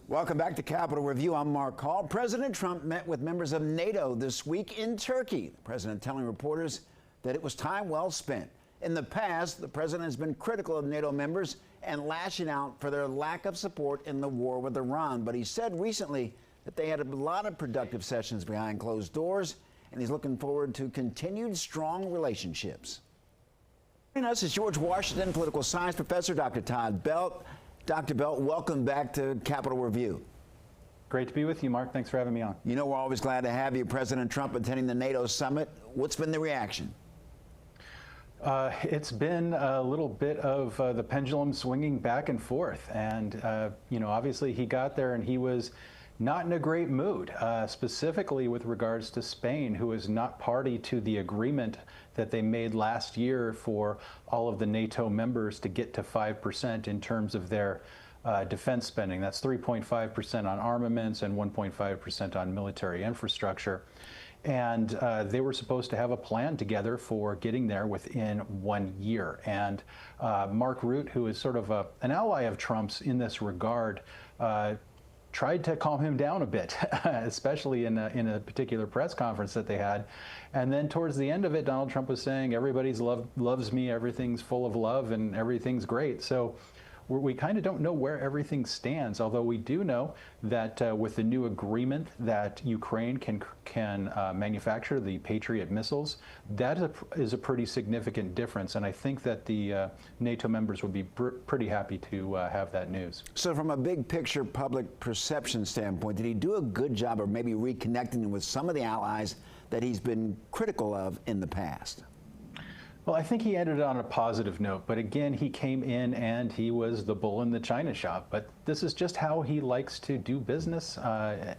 Welcome back to Capitol Review. I'm Mark Hall. President Trump met with members of NATO this week in Turkey. The president telling reporters that it was time well spent. In the past, the president has been critical of NATO members and lashing out for their lack of support in the war with Iran. But he said recently that they had a lot of productive sessions behind closed doors, and he's looking forward to continued strong relationships. Joining us is George Washington political science professor, Dr. Todd Belt. Dr. Belt, welcome back to Capitol Review. Great to be with you, Mark. Thanks for having me on. You know, we're always glad to have you. President Trump attending the NATO summit. What's been the reaction? It's been a little bit of the pendulum swinging back and forth. And, you know, obviously he got there and he was not in a great mood, specifically with regards to Spain, who is not party to the agreement that they made last year for all of the NATO members to get to 5% in terms of their defense spending. That's 3.5% on armaments and 1.5% on military infrastructure. And they were supposed to have a plan together for getting there within 1 year. And Mark Rutte, who is sort of an ally of Trump's in this regard, tried to calm him down a bit, especially in a particular press conference that they had. And then towards the end of it, Donald Trump was saying, everybody's loves me, everything's full of love, and everything's great. So we kind of don't know where everything stands, although we do know that with the new agreement that Ukraine can manufacture the Patriot missiles, that is a pretty significant difference. And I think that the NATO members would be pretty happy to have that news. So from a big picture public perception standpoint, did he do a good job of maybe reconnecting with some of the allies that he's been critical of in the past? Well, I think he ended on a positive note, but again, he came in and he was the bull in the china shop. But this is just how he likes to do business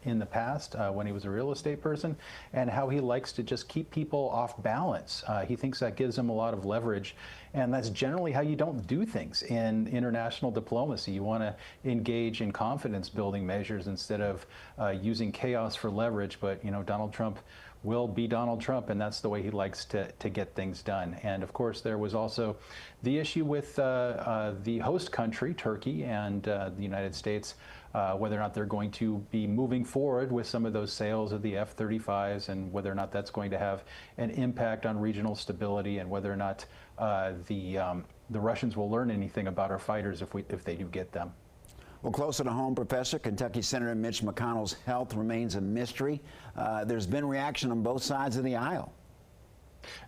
in the past when he was a real estate person, and how he likes to just keep people off balance. He thinks that gives him a lot of leverage, and that's generally how you don't do things in international diplomacy. You want to engage in confidence building measures instead of using chaos for leverage. But, you know, Donald Trump will be Donald Trump, and that's the way he likes to get things done. And of course, there was also the issue with the host country, Turkey, and the United States, whether or not they're going to be moving forward with some of those sales of the F-35s, and whether or not that's going to have an impact on regional stability, and whether or not the Russians will learn anything about our fighters if they do get them. Well, closer to home, Professor, Kentucky Senator Mitch McConnell's health remains a mystery. There's been reaction on both sides of the aisle.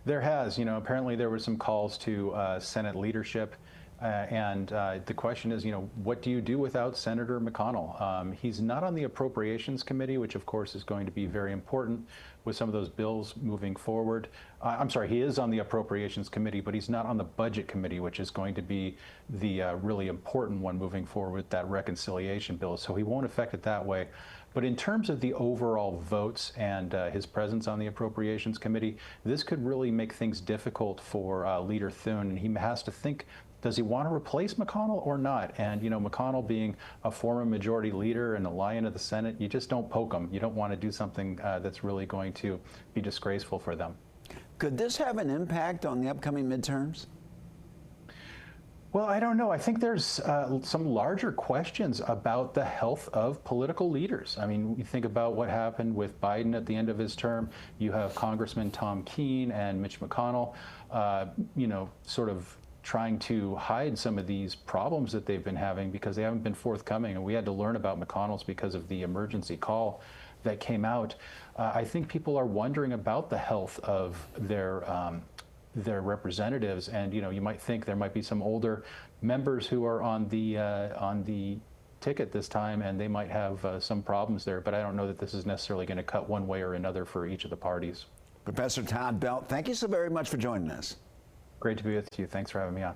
There has. You know, apparently there were some calls to Senate leadership. And the question is, you know, what do you do without Senator McConnell? He's not on the Appropriations Committee, which of course is going to be very important with some of those bills moving forward. I'm sorry, he is on the Appropriations Committee, but he's not on the Budget Committee, which is going to be the really important one moving forward with that reconciliation bill. So he won't affect it that way. But in terms of the overall votes and his presence on the Appropriations Committee, this could really make things difficult for Leader Thune, and he has to think, does he want to replace McConnell or not? And, you know, McConnell being a former majority leader and a lion of the Senate, you just don't poke him. You don't want to do something that's really going to be disgraceful for them. Could this have an impact on the upcoming midterms? Well, I don't know. I think there's some larger questions about the health of political leaders. I mean, you think about what happened with Biden at the end of his term. You have Congressman Tom Keene and Mitch McConnell, you know, sort of trying to hide some of these problems that they've been having because they haven't been forthcoming. And we had to learn about McConnell's because of the emergency call that came out. I think people are wondering about the health of their representatives, and you know, you might think there might be some older members who are on the ticket this time, and they might have some problems there. But I don't know that this is necessarily going to cut one way or another for each of the parties. Professor Todd Belt, thank you so very much for joining us. Great to be with you. Thanks for having me on.